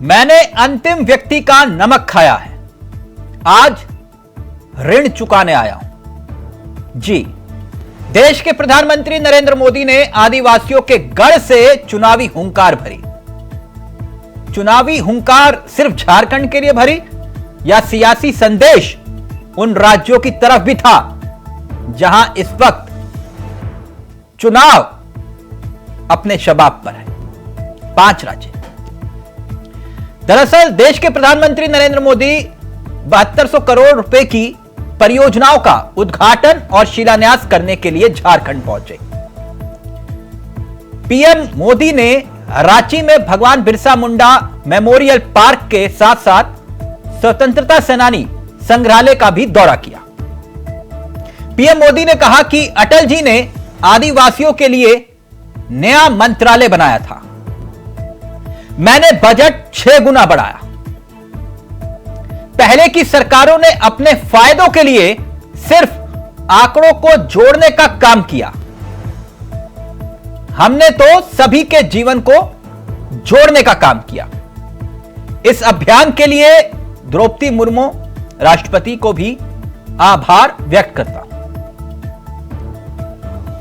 मैंने अंतिम व्यक्ति का नमक खाया है, आज ऋण चुकाने आया हूं। जी, देश के प्रधानमंत्री नरेंद्र मोदी ने आदिवासियों के गढ़ से चुनावी हुंकार भरी। चुनावी हुंकार सिर्फ झारखंड के लिए भरी या सियासी संदेश उन राज्यों की तरफ भी था जहां इस वक्त चुनाव अपने शबाब पर है? 5 राज्य। दरअसल देश के प्रधानमंत्री नरेंद्र मोदी 7200 करोड़ रुपए की परियोजनाओं का उद्घाटन और शिलान्यास करने के लिए झारखंड पहुंचे। पीएम मोदी ने रांची में भगवान बिरसा मुंडा मेमोरियल पार्क के साथ साथ स्वतंत्रता सेनानी संग्रहालय का भी दौरा किया। पीएम मोदी ने कहा कि अटल जी ने आदिवासियों के लिए नया मंत्रालय बनाया था। मैंने बजट 6 गुना बढ़ाया। पहले की सरकारों ने अपने फायदों के लिए सिर्फ आंकड़ों को जोड़ने का काम किया, हमने तो सभी के जीवन को जोड़ने का काम किया। इस अभियान के लिए द्रौपदी मुर्मू राष्ट्रपति को भी आभार व्यक्त करता हूं।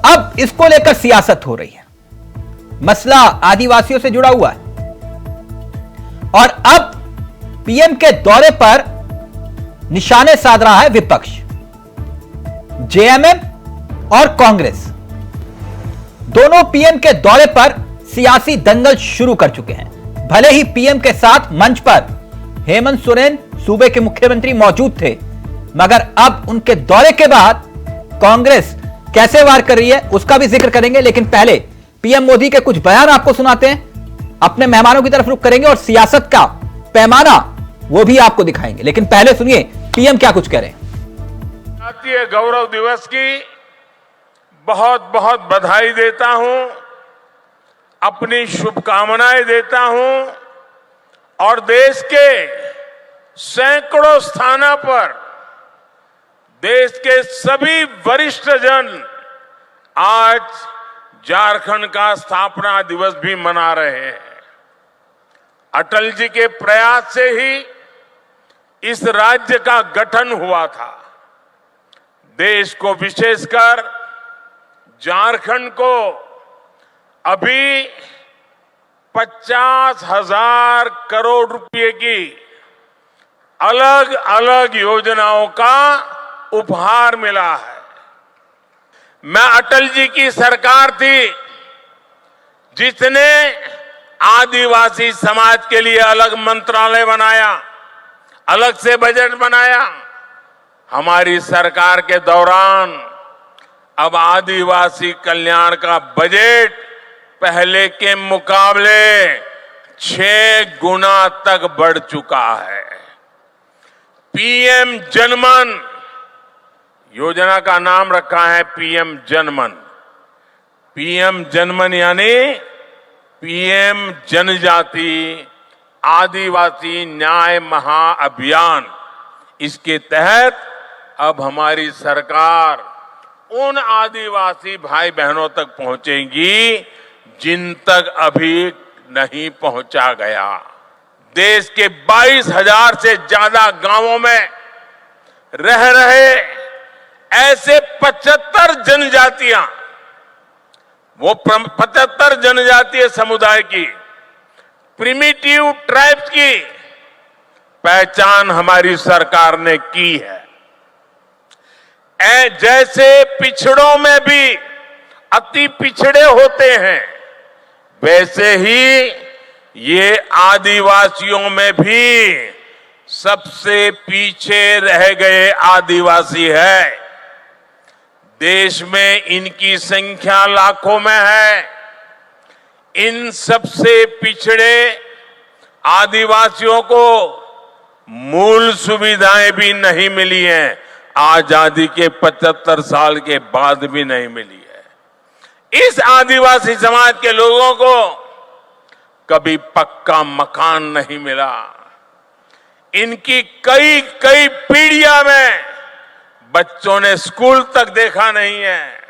अब इसको लेकर सियासत हो रही है, मसला आदिवासियों से जुड़ा हुआ है और अब पीएम के दौरे पर निशाने साध रहा है विपक्ष। जेएमएम और कांग्रेस दोनों पीएम के दौरे पर सियासी दंगल शुरू कर चुके हैं। भले ही पीएम के साथ मंच पर हेमंत सोरेन सूबे के मुख्यमंत्री मौजूद थे, मगर अब उनके दौरे के बाद कांग्रेस कैसे वार कर रही है उसका भी जिक्र करेंगे। लेकिन पहले पीएम मोदी के कुछ बयान आपको सुनाते हैं, अपने मेहमानों की तरफ रुख करेंगे और सियासत का पैमाना वो भी आपको दिखाएंगे। लेकिन पहले सुनिए पीएम क्या कुछ कह रहे हैं। राष्ट्रीय गौरव दिवस की बहुत बहुत बधाई देता हूं, अपनी शुभकामनाएं देता हूं और देश के सैकड़ों स्थानों पर देश के सभी वरिष्ठ जन आज झारखंड का स्थापना दिवस भी मना रहे हैं। अटल जी के प्रयास से ही इस राज्य का गठन हुआ था। देश को, विशेषकर झारखंड को अभी 50,000 करोड़ रुपए की अलग अलग योजनाओं का उपहार मिला है। मैं अटल जी की सरकार थी जिसने आदिवासी समाज के लिए अलग मंत्रालय बनाया, अलग से बजट बनाया। हमारी सरकार के दौरान अब आदिवासी कल्याण का बजट पहले के मुकाबले 6 गुना तक बढ़ चुका है। पीएम जनमन योजना का नाम रखा है पीएम जनमन। पीएम जनमन यानी पीएम जनजाति आदिवासी न्याय महाअभियान। इसके तहत अब हमारी सरकार उन आदिवासी भाई बहनों तक पहुंचेगी जिन तक अभी नहीं पहुंचा गया। देश के 22,000 से ज्यादा गांवों में रह रहे ऐसे 75 जनजातियां, वो 75 जनजातीय समुदाय की, प्रिमिटिव ट्राइब्स की पहचान हमारी सरकार ने की है। जैसे पिछड़ों में भी अति पिछड़े होते हैं, वैसे ही ये आदिवासियों में भी सबसे पीछे रह गए आदिवासी है। देश में इनकी संख्या लाखों में है। इन सबसे पिछड़े आदिवासियों को मूल सुविधाएं भी नहीं मिली हैं, आजादी के 75 साल के बाद भी नहीं मिली है। इस आदिवासी समाज के लोगों को कभी पक्का मकान नहीं मिला। इनकी कई कई पीढ़ियां में बच्चों ने स्कूल तक देखा नहीं है।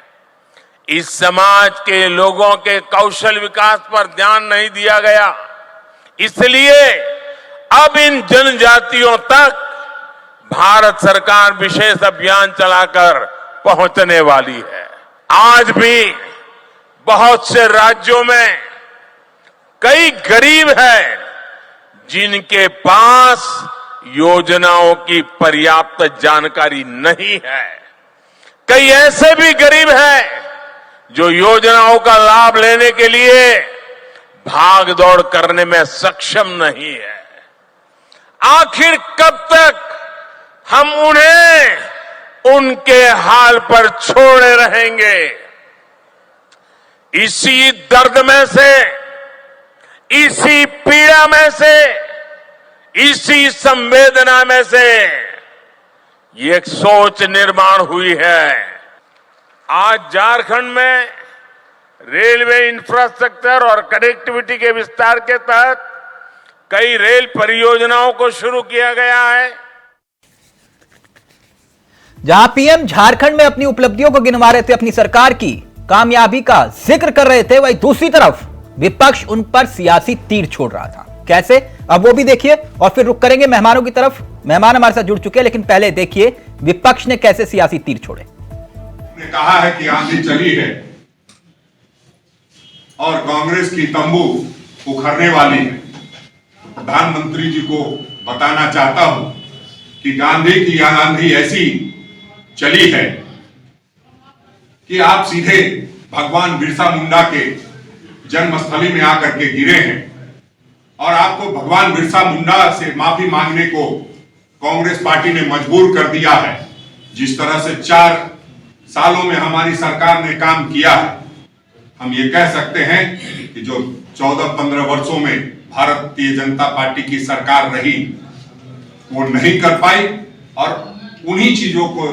इस समाज के लोगों के कौशल विकास पर ध्यान नहीं दिया गया, इसलिए अब इन जनजातियों तक भारत सरकार विशेष अभियान चलाकर पहुंचने वाली है। आज भी बहुत से राज्यों में कई गरीब हैं जिनके पास योजनाओं की पर्याप्त जानकारी नहीं है। कई ऐसे भी गरीब हैं जो योजनाओं का लाभ लेने के लिए भाग दौड़ करने में सक्षम नहीं है। आखिर कब तक हम उन्हें उनके हाल पर छोड़े रहेंगे? इसी दर्द में से, इसी पीड़ा में से, इसी संवेदना में से ये एक सोच निर्माण हुई है। आज झारखंड में रेलवे इंफ्रास्ट्रक्चर और कनेक्टिविटी के विस्तार के तहत कई रेल परियोजनाओं को शुरू किया गया है। जहां पीएम झारखंड में अपनी उपलब्धियों को गिनवा रहे थे, अपनी सरकार की कामयाबी का जिक्र कर रहे थे, वहीं दूसरी तरफ विपक्ष उन पर सियासी तीर छोड़ रहा था। कैसे, अब वो भी देखिए और फिर रुक करेंगे मेहमानों की तरफ। मेहमान हमारे साथ जुड़ चुके हैं, लेकिन पहले देखिए विपक्ष ने कैसे सियासी तीर छोड़े। ने कहा है कि आंधी चली है और कांग्रेस की तंबू उखड़ने वाली है। प्रधानमंत्री जी को बताना चाहता हूं कि गांधी की आंधी ऐसी चली है कि आप सीधे भगवान बिरसा मुंडा के जन्मस्थली में आकर के गिरे हैं और आपको भगवान बिरसा मुंडा से माफी मांगने को कांग्रेस पार्टी ने मजबूर कर दिया है। जिस तरह से 4 सालों में हमारी सरकार ने काम किया है, हम ये कह सकते हैं कि जो 14-15 वर्षों में भारतीय जनता पार्टी की सरकार रही वो नहीं कर पाई और उन्हीं चीजों को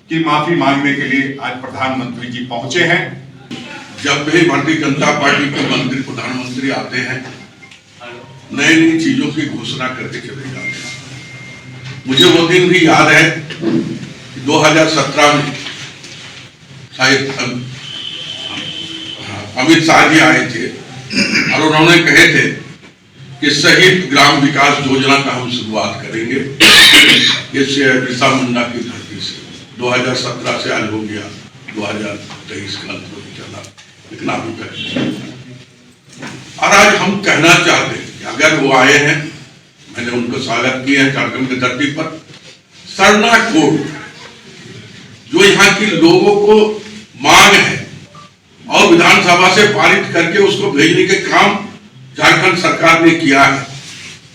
की माफी मांगने के लिए आज प्रधानमंत्री जी पहुंचे हैं। जब भी भारतीय जनता पार्टी के मंत्री प्रधानमंत्री आते हैं, नई नई चीजों की घोषणा करके चले जाते हैं। मुझे वो दिन भी याद है कि 2017 में शायद अमित शाह जी आए थे और उन्होंने कहे थे कि शहीद ग्राम विकास योजना का हम शुरुआत करेंगे। ये बिरसा मुंडा की धरती से 2017 से आज हो गया 2023 का अंत होने चला, लेकिन अभी तक। और आज हम कहना चाहते हैं कि अगर वो आए हैं, मैंने उनको स्वागत किया है झारखंड की धरती पर। सरना कोड जो यहाँ के लोगों को मांग है और विधानसभा से पारित करके उसको भेजने के काम झारखंड सरकार ने किया है,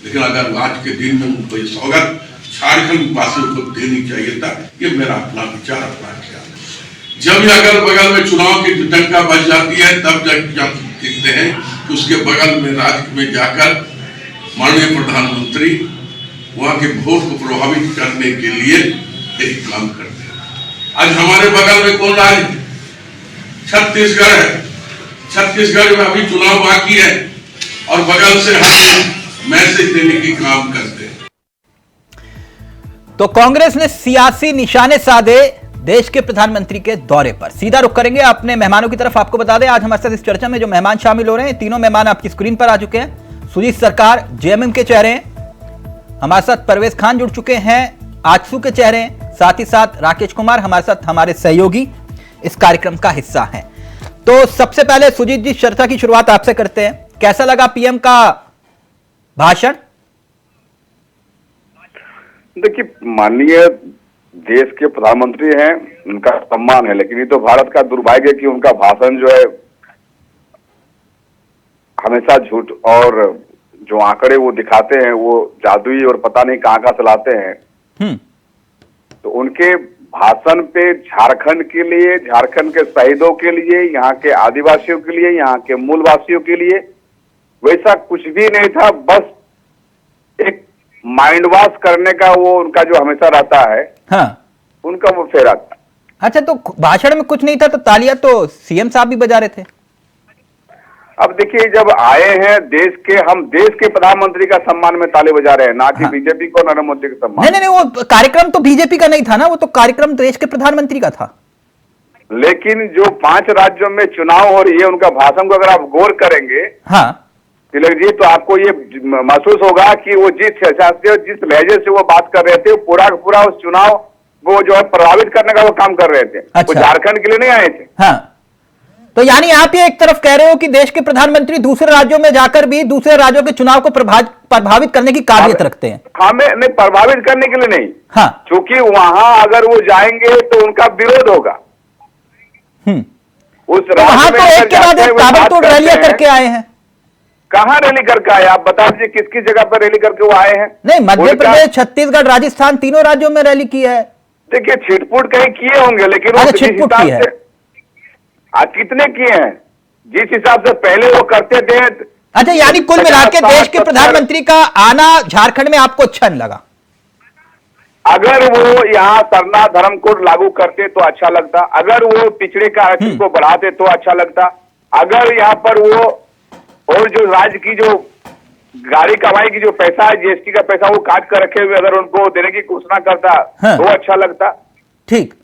लेकिन अगर आज के दिन में उनको ये सौगात झारखंड वासियों को देनी चाहिए था। ये मेरा अपना विचार, अपना ख्याल है। जब अगल बगल में चुनाव की डंका बज जाती है, तब देखते हैं कि उसके बगल में राज्य में जाकर माननीय प्रधानमंत्री वहां के वोट को प्रभावित करने के लिए यही काम करते हैं। आज हमारे बगल में कौन राज्य है? छत्तीसगढ़ है। छत्तीसगढ़ में अभी चुनाव बाकी है और बगल से हम मैसेज देने की काम करते हैं। तो कांग्रेस ने सियासी निशाने साधे देश के प्रधानमंत्री के दौरे पर। सीधा रुख करेंगे अपने मेहमानों की तरफ। आपको बता दें, आज हमारे साथ इस चर्चा में जो मेहमान शामिल हो रहे हैं, तीनों मेहमान आपकी स्क्रीन पर आ चुके हैं। सुजीत सरकार जेएमएम के चेहरे हैं, हमारे साथ परवेज खान जुड़ चुके हैं, आजसू के चेहरे हैं, साथ ही साथ राकेश कुमार हमारे साथ, हमारे सहयोगी इस कार्यक्रम का हिस्सा है। तो सबसे पहले सुजीत जी, चर्चा की शुरुआत आपसे करते हैं। कैसा लगा पीएम का भाषण? देखिए, माननीय देश के प्रधानमंत्री हैं, उनका सम्मान है, लेकिन ये तो भारत का दुर्भाग्य है कि उनका भाषण जो है हमेशा झूठ और जो आंकड़े वो दिखाते हैं वो जादुई और पता नहीं कहाँ कहाँ चलाते हैं। तो उनके भाषण पे झारखंड के लिए, झारखंड के शहीदों के लिए, यहाँ के आदिवासियों के लिए, यहाँ के मूलवासियों के लिए वैसा कुछ भी नहीं था। बस एक माइंड वॉश करने का वो उनका जो हमेशा रहता है, हाँ, उनका वो फेरा था। अच्छा, तो भाषण में कुछ नहीं था तो तालियां तो सीएम साहब भी बजा रहे थे। अब देखिए, जब आए हैं हम देश के प्रधानमंत्री का सम्मान में ताली बजा रहे हैं, ना कि बीजेपी को, नरेंद्र मोदी का सम्मान। नहीं, वो कार्यक्रम तो बीजेपी का नहीं था ना, वो तो कार्यक्रम देश के प्रधानमंत्री का था। लेकिन जो 5 राज्यों में चुनाव हो रही है, उनका भाषण को अगर आप गौर करेंगे, हाँ, तिलक जी, तो आपको ये महसूस होगा कि वो जिस हिसाब से जिस लहजे से वो बात कर रहे थे, पूरा का पूरा उस चुनाव वो जो है प्रभावित करने का वो काम कर रहे थे। अच्छा। वो झारखंड के लिए नहीं आए थे। हाँ, तो यानी आप ये एक तरफ कह रहे हो कि देश के प्रधानमंत्री दूसरे राज्यों में जाकर भी दूसरे राज्यों के चुनाव को प्रभावित करने की काबिलियत रखते हैं। हमें नहीं, प्रभावित करने के लिए नहीं। हाँ, क्योंकि वहां अगर वो जाएंगे तो उनका विरोध होगा। उस तो वहां तो एक के बाद एक ताबड़तोड़ रैलियां करके आए हैं। कहाँ रैली करके आए? आप बता दीजिए किस किस जगह पर रैली करके वो आए हैं? नहीं, मध्य प्रदेश, छत्तीसगढ़, राजस्थान, तीनों राज्यों में रैली की है। देखिए, छिटपुट कहीं किए होंगे, लेकिन अच्छा, छिटपुट की है। कितने किए हैं? जिस हिसाब से पहले वो करते थे। अच्छा, यानी कुल मिला के देश के प्रधानमंत्री का आना झारखंड में आपको अच्छा नहीं लगा? अगर वो यहाँ सरना धर्मकोड लागू करते तो अच्छा लगता, अगर वो पिछड़े का आरक्षण को बढ़ाते तो अच्छा लगता, अगर यहाँ पर वो और जो राज्य की जो गाड़ी कमाई की जो पैसा है, जीएसटी का पैसा वो काट कर रखे हुए अगर उनको देने की घोषणा करता तो अच्छा लगता। ठीक,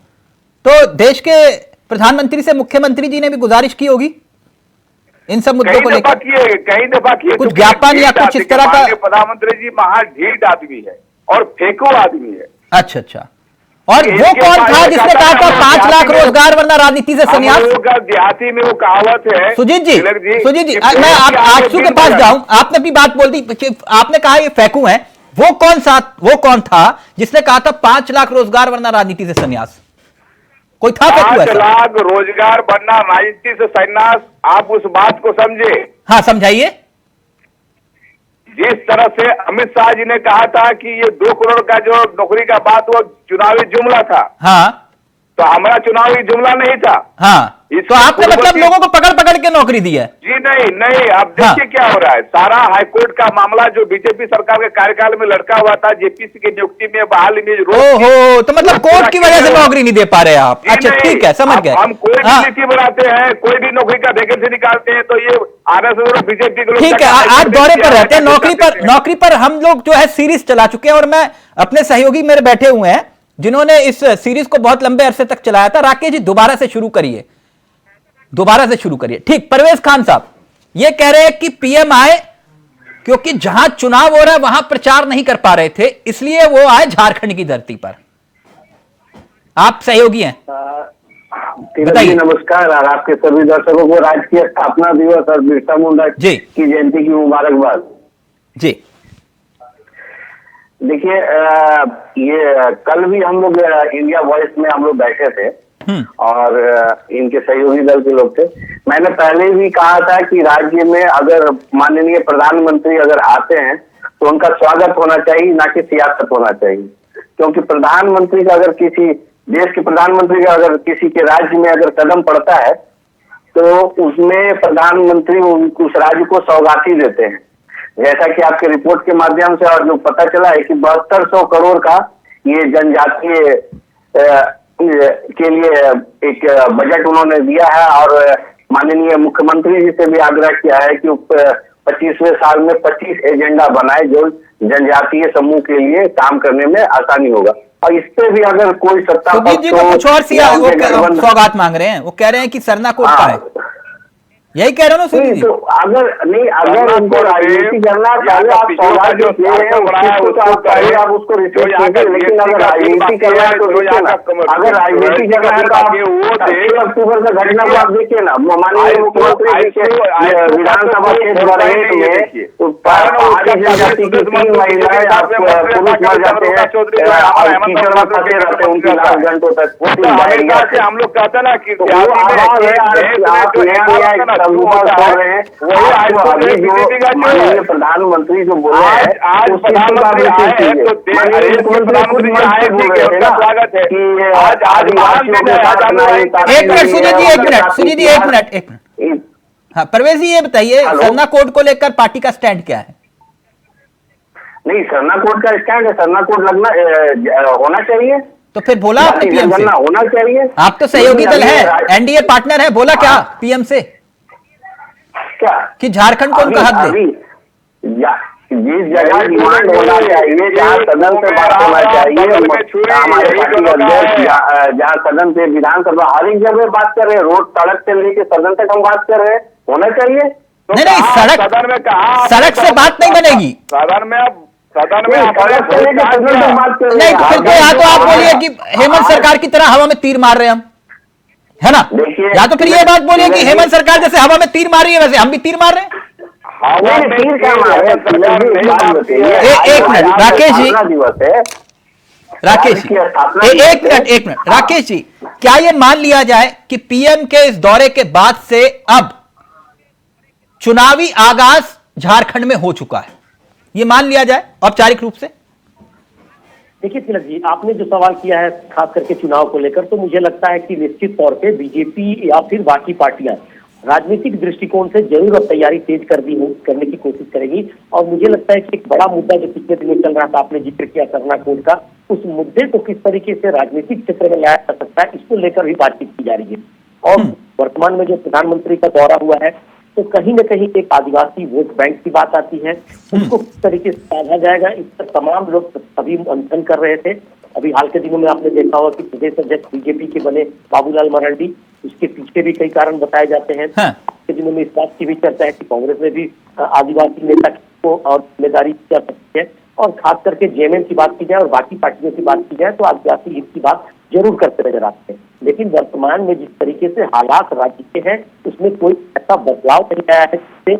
तो देश के प्रधानमंत्री से मुख्यमंत्री जी ने भी गुजारिश की होगी इन सब मुद्दों को लेकर? कई दफा किए। कुछ ज्ञापन या कुछ इस तरह का? प्रधानमंत्री जी महाढीठ आदमी है और फेंको आदमी है। अच्छा अच्छा, और वो कौन था जिसने कहा था 5 लाख रोजगार वरना राजनीति से संन्यास? देहाती में वो कहावत है। सुजीत जी, मैं आजसू के पास जाऊं, आपने अपनी बात बोल दी, आपने कहा ये फेंकू है, वो कौन था जिसने कहा था 5 लाख रोजगार वरना राजनीति से संन्यास? कोई था फेंकू? 5 लाख रोजगार वरना राजनीति से संन्यास, आप उस बात को समझे। हाँ, समझाइए। जिस तरह से अमित शाह जी ने कहा था कि ये 2 करोड़ का जो नौकरी का बात वो चुनावी जुमला था। हाँ, तो हमारा चुनावी जुमला नहीं था। हाँ, तो आपने मतलब लोगों को पकड़ पकड़ के नौकरी दी है? जी नहीं, अब देखिए क्या हो रहा है। सारा हाईकोर्ट का मामला जो बीजेपी सरकार के कार्यकाल में लड़का हुआ था, जेपीसी की नियुक्ति में बहाली में, ओहो, तो मतलब कोर्ट की वजह से नौकरी नहीं दे पा रहे आप? अच्छा, ठीक है, समझ गए। हम कोई भी नीति बनाते हैं, कोई भी नौकरी का वैकेंसी निकालते हैं तो ये आरएसएस और बीजेपी के लोग। ठीक है, आज दौरे पर रहते हैं, नौकरी पर हम लोग जो है सीरीज चला चुके हैं, और मैं अपने सहयोगी मेरे बैठे हुए हैं जिन्होंने इस सीरीज को बहुत लंबे अरसे तक चलाया था। राकेश जी, दोबारा से शुरू करिए। ठीक, परवेज खान साहब ये कह रहे हैं कि पीएम आए क्योंकि जहां चुनाव हो रहा है वहां प्रचार नहीं कर पा रहे थे, इसलिए वो आए झारखंड की धरती पर। आप सहयोगी हैं, बताइए। नमस्कार, और आपके सभी दर्शकों को राष्ट्रीय स्थापना दिवस और बिरसा मुंडा की जयंती की मुबारकबाद जी। देखिए, ये कल भी हम लोग इंडिया वॉइस में हम लोग बैठे थे और इनके सहयोगी दल के लोग थे। मैंने पहले भी कहा था कि राज्य में अगर माननीय प्रधानमंत्री अगर आते हैं तो उनका स्वागत होना चाहिए, ना कि सियासत होना चाहिए। क्योंकि प्रधानमंत्री का अगर किसी देश के प्रधानमंत्री का अगर किसी के राज्य में अगर कदम पड़ता है तो उसमें प्रधानमंत्री उस राज्य को सौगाती देते हैं। जैसा कि आपके रिपोर्ट के माध्यम से और जो पता चला है कि 7200 करोड़ का ये जनजातीय के लिए एक बजट उन्होंने दिया है, और माननीय मुख्यमंत्री जी से भी आग्रह किया है कि 25वें साल में 25 एजेंडा बनाए जो जनजातीय समूह के लिए काम करने में आसानी होगा। और इस पे भी अगर कोई सत्ता जी तो कुछ और सौगात मांग रहे हैं, वो कह रहे हैं कि सरना कोट का है, यही कह रहे हो ना सुनील जी? तो अगर उनको राजनीति करना चाहिए, आप सौगात जो दे रहे हैं आप उसको रिसीव कीजिए, लेकिन अगर राजनीति करना है तो अगर राजनीति करना है तो आप 6 अक्टूबर का घटना को आप देखिए ना। माननीय मुख्यमंत्री विधानसभा क्षेत्र में तो पहाड़ी जनजाति की 3 महिलाएं पुलिस मर जाते हैं, कीचड़ में फंसे रहते हैं उनकी लाख घंटों तक। हम लोग कहते ना कि प्रधानमंत्री जो बोले हैं आज प्रधानमंत्री आए हैं तो प्रधानमंत्री आए स्वागत है। एक मिनट सुनील जी, एक मिनट। हाँ, परवेज जी ये बताइए, सरना कोड को लेकर पार्टी का स्टैंड क्या है? नहीं, सरना कोड का स्टैंड है, सरना कोड लगना होना चाहिए। तो फिर बोला आपने पीएम से? होना चाहिए। आप तो सहयोगी दल है, एनडीए पार्टनर है, बोला क्या पीएम से क्या कि झारखंड को उनका हक दे? जिस जगह डिमांड होना चाहिए, जहाँ सदन से बात होना चाहिए, हमारे पार्टी अध्यक्ष जहाँ सदन से विधानसभा हर एक जगह बात कर रहे हैं, रोड सड़क से लेके सदन तक हम बात कर रहे हैं, होना चाहिए। तो नहीं नहीं, सड़क सदन में कहा, सड़क से बात नहीं बनेगी। सदन में नहीं तो फिर तो या तो आप बोलिए कि हेमंत सरकार की तरह हवा में तीर मार रहे हैं हम, है ना, या तो फिर ये बात बोलिए कि हेमंत सरकार जैसे हवा में तीर मार रही है वैसे हम भी तीर मार रहे हैं। एक मिनट राकेश जी, राकेश जी एक मिनट राकेश जी, क्या ये मान लिया जाए कि पीएम के इस दौरे के बाद से अब चुनावी आगाज झारखंड में हो चुका है, ये मान लिया जाए औपचारिक रूप से? देखिए तिलक जी, आपने जो सवाल किया है खास करके चुनाव को लेकर, तो मुझे लगता है कि निश्चित तौर पे बीजेपी या फिर बाकी पार्टियां राजनीतिक दृष्टिकोण से जरूर अब तैयारी तेज करने की कोशिश करेगी। और मुझे लगता है कि एक बड़ा मुद्दा जो पिछले दिनों चल रहा था, आपने जिक्र किया सरना कोड का, उस मुद्दे को किस तरीके से राजनीतिक क्षेत्र में लाया जा सकता है, इसको लेकर भी बातचीत की जा रही है। और वर्तमान में जो प्रधानमंत्री का दौरा हुआ है, तो कहीं न कहीं एक आदिवासी वोट बैंक की बात आती है, उसको किस तरीके से साधा जाएगा, इस पर तमाम लोग सभी मंथन कर रहे थे। अभी हाल के दिनों में आपने देखा होगा कि प्रदेश अध्यक्ष बीजेपी के बने बाबूलाल मरांडी, उसके पीछे भी कई कारण बताए जाते हैं। हाँ। के दिनों में इस बात की भी चर्चा है कि कांग्रेस में भी आदिवासी नेता को और जिम्मेदारी कर सकती है। और खास करके जेएमएम की बात की जाए और बाकी पार्टियों की बात की जाए तो आदिवासी हित की बात जरूर करते नजर आते हैं। लेकिन वर्तमान में जिस तरीके से हालात राज्य के हैं, उसमें कोई ऐसा बदलाव नहीं आया है जिससे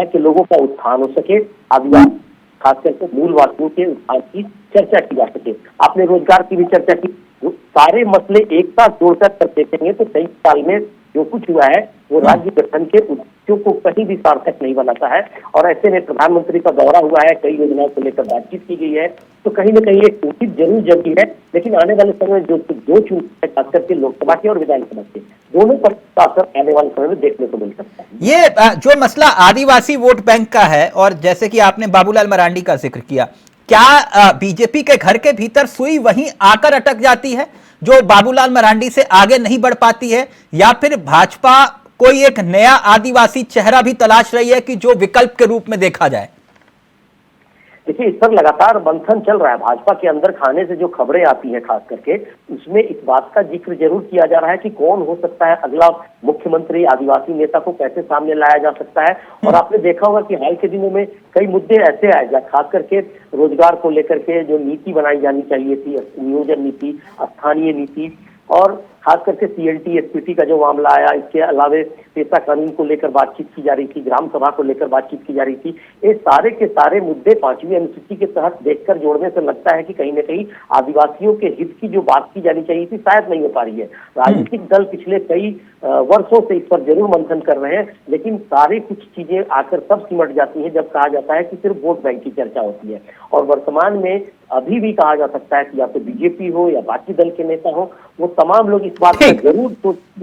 कि लोगों का उत्थान हो सके, आदिवासी खास करके मूलवासियों के उत्थान की चर्चा की जा सके। आपने रोजगार की भी चर्चा की, सारे मसले एक साथ जोड़कर कर देखेंगे तो 23 साल में जो कुछ हुआ है वो राज्य गठन के उद्देश्यों को कहीं भी सार्थक नहीं बनाता है। और ऐसे में प्रधानमंत्री का दौरा हुआ है, कई योजनाओं को लेकर बातचीत की गई है, तो कहीं न कहीं एक उचित जरूर जमी है। लेकिन आने वाले समय में जो चुनाव है, खास करके लोकसभा के और विधानसभा के, दोनों पर असर आने वाले समय में देखने को मिल सकता है। ये जो मसला आदिवासी वोट बैंक का है, और जैसे कि आपने बाबूलाल मरांडी का जिक्र किया, क्या बीजेपी के घर के भीतर सुई वहीं आकर अटक जाती है जो बाबूलाल मरांडी से आगे नहीं बढ़ पाती है, या फिर भाजपा कोई एक नया आदिवासी चेहरा भी तलाश रही है कि जो विकल्प के रूप में देखा जाए? देखिए, इस पर लगातार मंथन चल रहा है। भाजपा के अंदर खाने से जो खबरें आती हैं खास करके, उसमें इस बात का जिक्र जरूर किया जा रहा है कि कौन हो सकता है अगला मुख्यमंत्री, आदिवासी नेता को कैसे सामने लाया जा सकता है। और आपने देखा होगा कि हाल के दिनों में कई मुद्दे ऐसे आए, खास करके रोजगार को लेकर के जो नीति बनाई जानी चाहिए थी, नियोजन नीति, स्थानीय नीति, और खास करके सीएलटी एसपीटी का जो मामला आया, इसके अलावे पेशा कानून को लेकर बातचीत की जा रही थी, ग्राम सभा को लेकर बातचीत की जा रही थी। ये सारे के सारे मुद्दे 5वीं अनुसूची के तहत देखकर जोड़ने से लगता है कि कहीं न कहीं आदिवासियों के हित की जो बात की जानी चाहिए थी शायद नहीं हो पा रही है। राजनीतिक दल पिछले कई वर्षों से इस पर जरूर मंथन कर रहे हैं, लेकिन सारी कुछ चीजें आकर तब सिमट जाती हैं जब कहा जाता है कि सिर्फ वोट बैंक की चर्चा होती है। और वर्तमान में अभी भी कहा जा सकता है कि या तो बीजेपी हो या बाकी दल के नेता हो, वो तमाम लोग इस बात पर जरूर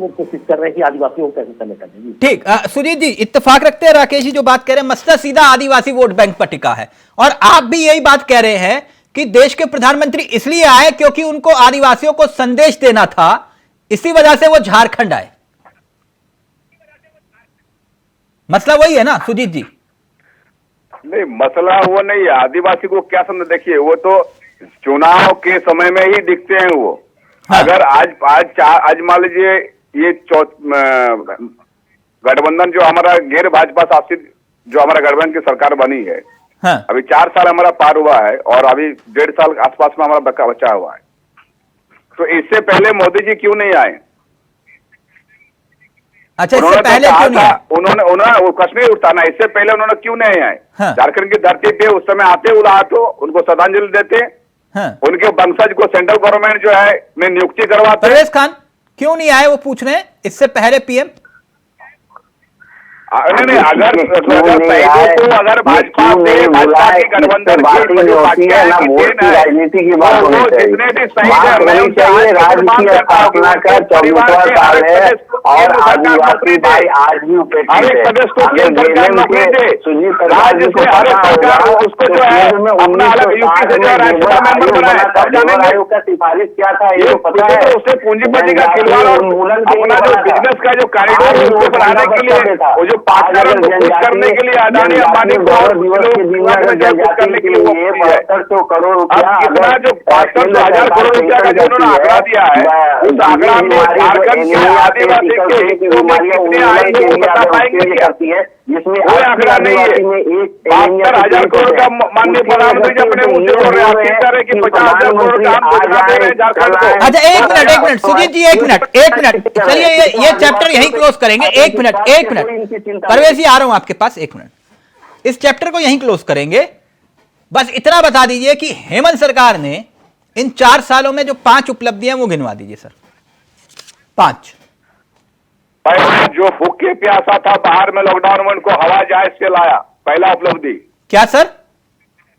कोशिश कर रहे हैं कि आदिवासियों को कैसे समय करना। ठीक, सुजीत जी इत्तेफाक रखते हैं राकेश जी जो बात कह रहे हैं, मसला सीधा आदिवासी वोट बैंक पर टिका है, और आप भी यही बात कह रहे हैं कि देश के प्रधानमंत्री इसलिए आए क्योंकि उनको आदिवासियों को संदेश देना था, इसी वजह से वो झारखंड आए। मसला वही है ना सुजीत जी? नहीं, मसला वो नहीं है। आदिवासी को क्या समझ, देखिए वो तो चुनाव के समय में ही दिखते हैं वो। हाँ। अगर आज मान लीजिए ये गठबंधन जो हमारा गैर भाजपा शासित जो हमारा गठबंधन की सरकार बनी है, हाँ। अभी 4 साल हमारा पार हुआ है और अभी 1.5 साल आसपास में हमारा बचा हुआ है। तो इससे पहले मोदी जी क्यों नहीं आए? अच्छा, इससे पहले क्यों नहीं आए? उन्होंने वो कश्मीर उठाना, इससे पहले उन्होंने क्यों नहीं आए? हाँ। झारखंड की धरती पे उस समय आते उड़ा तो उनको श्रद्धांजलि देते। हाँ। उनके वंशज को सेंट्रल गवर्नमेंट जो है में नियुक्ति करवाते। परवेज खान क्यों नहीं आए वो पूछ रहे हैं, इससे पहले पीएम? नहीं, अगर भाजपा की गठबंधन राजनीति की बात होनी चाहिए। राज्य की स्थापना का 24वां साल है और आदिवासी भाई आज भी उपेक्षित आयोग का सिफारिश क्या था ये पता है? उससे पूंजीपति का खिलवाड़, अपना जो बिजनेस का जो कॉरिडोर उसको बढ़ाने के लिए वो जो पार्टनर को खुश करने के लिए अडानी अंबानी को करने के लिए 72 करोड़ रुपया, कितना जो 500,000 करोड़ रुपया का जो उन्होंने आंकड़ा दिया है, उस आंकड़ा में झारखंड के आदिवासी के हिस्सों में कितने आएंगे वो बता पाएंगे क्या? जिसमें कोई आंकड़ा नहीं है। 72,000 करोड़ का माननीय प्रधानमंत्री जी अपने मुंह से बोल रहे हैं, आप कह रहे कि 50,000 करोड़ का हम घोषणा दे रहे हैं झारखंड को। अच्छा एक मिनट सुजीत जी, एक मिनट चलिए ये चैप्टर यहीं क्लोज करेंगे। एक मिनट परवेश जी, आ रहा हूं आपके पास, एक मिनट। इस चैप्टर को यहीं क्लोज करेंगे। बस इतना बता दीजिए कि हेमंत सरकार ने इन 4 सालों में जो 5 उपलब्धियां वो गिनवा दीजिए सर। 5 पहले जो भूखे प्यासा था बाहर में लॉकडाउन में उनको हवा जहाज से लाया, पहला उपलब्धि। क्या सर?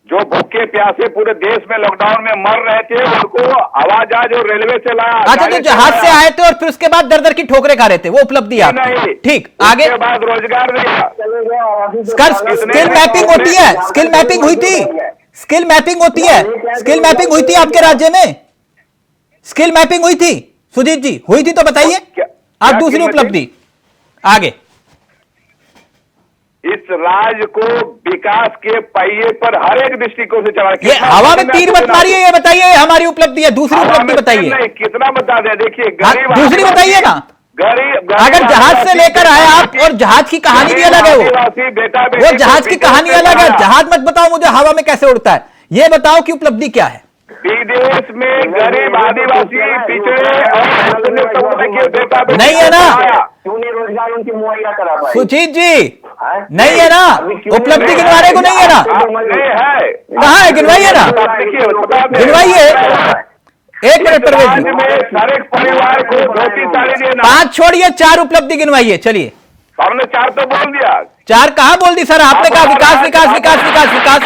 जो भूखे प्यासे पूरे देश में लॉकडाउन में मर रहे थे उनको हवा जहाज और रेलवे से लाया। अच्छा, तो जहाज से आए थे और फिर उसके बाद दर की ठोकरें खा रहे थे, वो उपलब्धि आपकी। ठीक, आगे। उसके बाद रोजगार दिया। स्किल मैपिंग होती है, स्किल मैपिंग हुई थी, स्किल मैपिंग होती है, स्किल मैपिंग हुई थी आपके राज्य में, स्किल मैपिंग हुई थी सुजीत जी, हुई थी तो बताइए। आप दूसरी उपलब्धि आगे। इस राज्य को विकास के पहिए पर हर एक दृष्टिकोण से चला। ये हवा में तीर मत मारिए, ये बताइए हमारी उपलब्धि है। दूसरी उपलब्धि बताइए। कितना बता दें, देखिए गरीब दूसरी बताइए ना। गरीब अगर जहाज से लेकर आए आप, और जहाज की कहानी भी अलग है, वो जहाज की कहानी अलग है। जहाज मत बताओ मुझे हवा में कैसे उड़ता है, ये बताओ कि उपलब्धि क्या है। विदेश में गरीब आदिवासी पिछड़े और बेटा नहीं है ना क्यों नहीं रोजगार उनकी मुहैया करा पाए? सुजीत जी नहीं है ना, उपलब्धि गिनवाने को नहीं है ना, कहाँ है? गिनवाइए ना, गिनवाइए। एक मिनट परवेश जी, हर एक परिवार को धोती साड़ी देना। 5 छोड़िए, 4 उपलब्धि गिनवाइए। चलिए, हमने 4 तो बोल दिया। 4 कहाँ बोल दी सर? आपने कहा विकास विकास विकास विकास विकास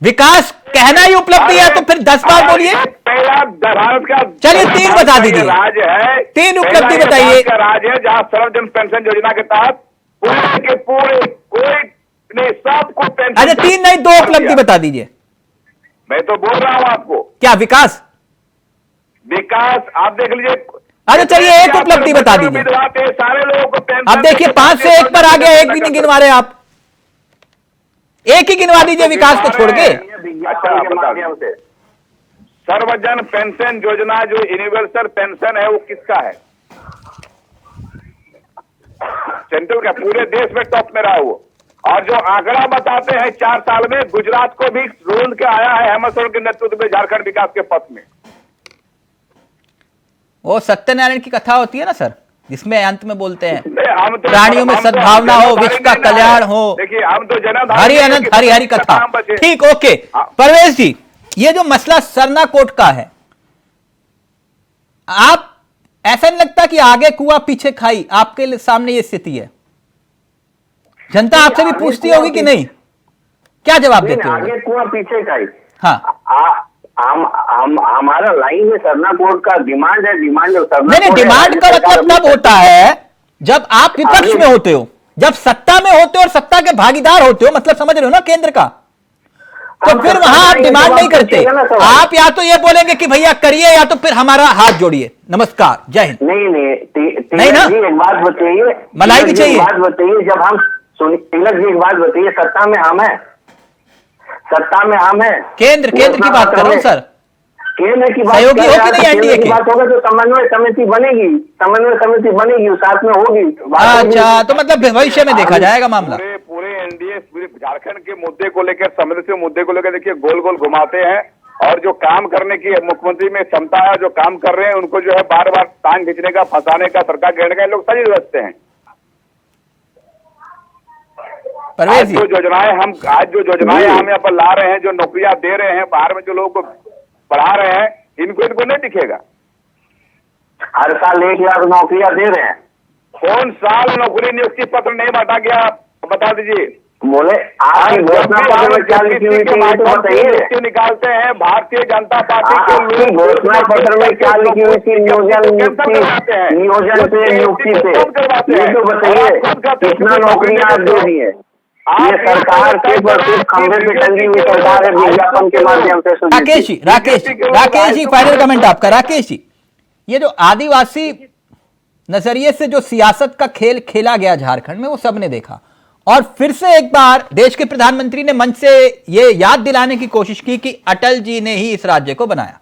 विकास कहना ही उपलब्धि है, तो फिर 10 बार बोलिए। पहला भारत का, चलिए 3 बता दीजिए। राज्य है 3 उपलब्धि बताइए। राज्य है जहाँ सर्वजन पेंशन योजना के तहत पूरे के पूरे कोई नहीं, सबको पेंशन। अच्छा 3 नहीं, 2 उपलब्धि बता दीजिए। मैं तो बोल रहा हूँ आपको। क्या विकास? विकास आप देख लीजिए। अरे चलिए एक उपलब्धि बता दीजिए। सारे लोगों को पेंशन। अब देखिए 5 से 1 पर आ गया, एक भी नहीं गिनवा रहे आप। एक ही गिनवा दीजिए विकास को छोड़ के। अच्छा, सर्वजन पेंशन योजना जो यूनिवर्सल पेंशन है वो किसका है? सेंट्रल का, पूरे देश में टॉप में रहा वो। और जो आंकड़ा बताते हैं 4 साल में गुजरात को भी रूंध के आया है हेमंत सोरेन के नेतृत्व में झारखंड विकास के पथ में। वो सत्यनारायण की कथा होती है ना सर, जिसमें अंत में बोलते हैं हम तो प्राणियों में सद्भावना हो, विश्व का कल्याण हो, देखिए हम तो हरि अनंत हरि हरि कथा। ठीक, ओके परवेश जी, ये जो मसला सरना कोट का है, आप ऐसा नहीं लगता कि आगे कुआं पीछे खाई? आपके सामने ये स्थिति है, जनता आपसे भी पूछती होगी कि नहीं? क्या जवाब देते हो? आगे कुआं पीछे खाई। हाँ, हमारा लाइन में सरना कोर्ट का डिमांड है, नहीं, डिमांड का मतलब तब होता है जब आप विपक्ष में होते हो, जब सत्ता में होते हो और सत्ता के भागीदार होते हो, मतलब समझ रहे हो ना केंद्र का, तो फिर वहां आप डिमांड नहीं करते। आप या तो ये बोलेंगे कि भैया करिए, या तो फिर हमारा हाथ जोड़िए, नमस्कार, जय हिंद। नहीं ना, एक बात बताइए, मलाई भी चाहिए। बात बताइए, जब हम तिलक जी एक बात बताइए, सत्ता में हम है, सत्ता में हम है, केंद्र की बात कर रहा हूं सर, केंद्र की बात सहयोगी हो कि नहीं एनडीए की बात होगा तो समन्वय समिति बनेगी, उस साथ में होगी। अच्छा, तो मतलब भविष्य में देखा जाएगा मामला। पूरे एनडीए झारखंड के मुद्दे को लेकर, संवेदनशील मुद्दे को लेकर देखिए गोल गोल घुमाते हैं, और जो काम करने की मुख्यमंत्री में क्षमता है, जो काम कर रहे हैं उनको जो है बार बार टांग खींचने का, फंसाने का, सरकार घेरने का लोग सजी रचते हैं। आज जो योजनाएं हम यहाँ पर ला रहे हैं, जो नौकरियां दे रहे हैं, बाहर में जो लोगों को पढ़ा रहे हैं, इनको नहीं दिखेगा। हर साल 1 लाख नौकरियां दे रहे हैं। कौन साल नौकरी नियुक्ति पत्र नहीं बांटा गया, बता दीजिए। बोले आज घोषणा पत्र में क्या लिखी हुई थी तो बताइए। निकालते हैं भारतीय जनता पार्टी के लोग, घोषणा पत्र में क्या लिखी हुई थी? नियोजन पे नियुक्ति पे, ये तो बताइए कितना नौकरियां आप दे दी है? ये सरकार सिर्फ और सिर्फ खंभे पे टंगी हुई सरकार है, विज्ञापन के माध्यम से। राकेश जी फाइनल कमेंट आपका। राकेश जी, ये जो आदिवासी नजरिए से जो सियासत का खेल खेला गया झारखंड में वो सबने देखा, और फिर से एक बार देश के प्रधानमंत्री ने मंच से ये याद दिलाने की कोशिश की कि अटल जी ने ही इस राज्य को बनाया।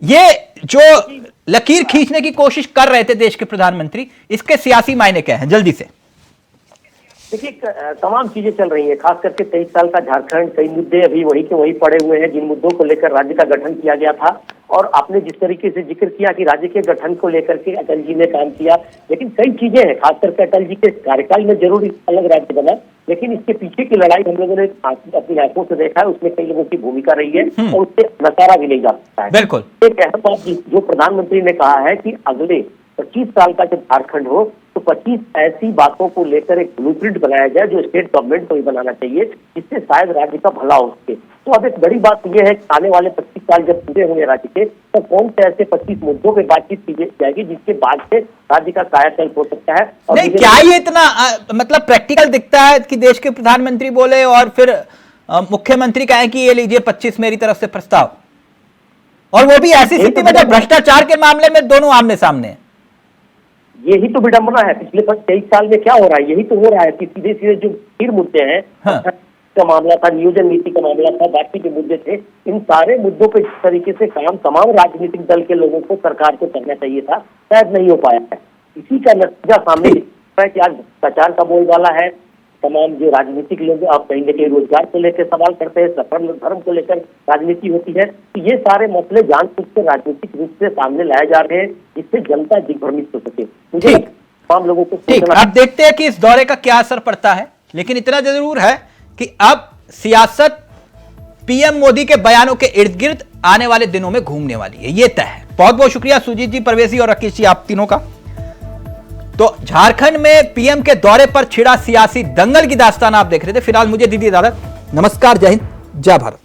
ये जो लकीर खींचने की कोशिश कर रहे थे देश के प्रधानमंत्री, इसके सियासी मायने क्या हैं जल्दी से? देखिए, तमाम चीजें चल रही हैं, खास करके 23 साल का झारखंड, कई मुद्दे अभी वही के वही पड़े हुए हैं जिन मुद्दों को लेकर राज्य का गठन किया गया था। और आपने जिस तरीके से जिक्र किया कि राज्य के गठन को लेकर के अटल जी ने काम किया, लेकिन कई चीजें हैं, खास करके अटल जी के कार्यकाल में जरूर अलग राज्य बना, लेकिन इसके पीछे की लड़ाई हम लोगों ने अपनी आंखों से देखा है, उसमें कई लोगों की भूमिका रही है और उससे नकारा भी नहीं जा सकता है। बिल्कुल एक अहम बात जो प्रधानमंत्री ने कहा है कि अगले 25 साल का जब झारखंड हो तो 25 ऐसी बातों को लेकर एक ब्लूप्रिंट बनाया जाए जो स्टेट गवर्नमेंट को ही बनाना चाहिए, जिससे शायद राज्य का भला हो सके। तो अब एक बड़ी बात यह है कि आने वाले 25 साल जब पूरे होंगे राज्य के, तो कौन से ऐसे 25 मुद्दों पर बातचीत की जाएगी जिसके बाद से राज्य का कायाकल्प हो सकता है। और नहीं, क्या ये इतना मतलब प्रैक्टिकल दिखता है कि देश के प्रधानमंत्री बोले और फिर मुख्यमंत्री कहें कि ये लीजिए 25 मेरी तरफ से प्रस्ताव, और वो भी ऐसी स्थिति में जब भ्रष्टाचार के मामले में दोनों आमने सामने हैं। यही तो विडंबना है, पिछले 23 साल में क्या हो रहा है, यही तो हो रहा है कि सीधे सीधे जो फिर मुद्दे हैं, हाँ। का मामला था, नियोजन नीति का मामला था, बाकी जो मुद्दे थे, इन सारे मुद्दों पे जिस तरीके से काम तमाम राजनीतिक दल के लोगों को, सरकार को करना चाहिए था, शायद नहीं हो पाया है। इसी का नतीजा सामने है कि आज भ्रष्टाचार का बोलबाला है। तमाम जो राजनीतिक लोग आप कहीं न कहीं रोजगार को लेकर सवाल करते हैं, सफल धर्म को लेकर राजनीति होती है, तो ये सारे मसले जानबूझकर राजनीतिक रूप से सामने लाए जा रहे हैं, जिससे जनता दिग्भ्रमित हो सके। मुझे तमाम लोगों को ठीक, अब देखते हैं कि इस दौरे का क्या असर पड़ता है, लेकिन इतना जरूर है कि अब सियासत पीएम मोदी के बयानों के इर्द गिर्द आने वाले दिनों में घूमने वाली है, ये तय है। बहुत बहुत शुक्रिया सुजीत जी, परवेज जी और राकेश जी, आप तीनों का। तो झारखंड में पीएम के दौरे पर छिड़ा सियासी दंगल की दास्तान आप देख रहे थे। फिलहाल मुझे दीदी इजाजत, नमस्कार, जय हिंद, जय भारत।